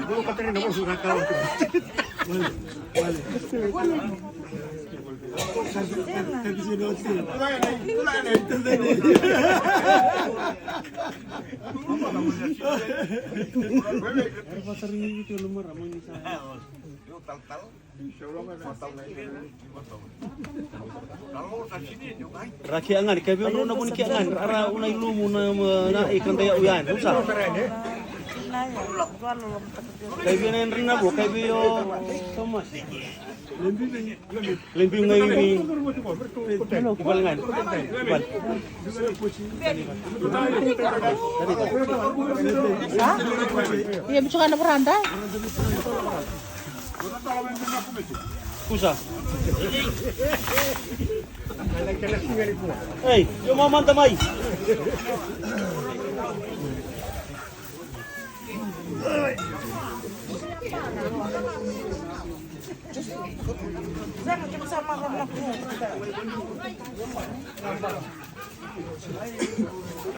Dulu katanya nomor sudah kalah. Vale. Rakiangan, kaya biyo na po ni Kiangan, ara unay lumo na ikan tayo uyan, usa. Kaya biyo na yan rin na po, kaya biyo, Thomas. Lempi ngayon ni Ibalangan. Ibal. Iya, bicara na beranda. Kusa. Hey, yung mga mantamay. Jangan kita sama anak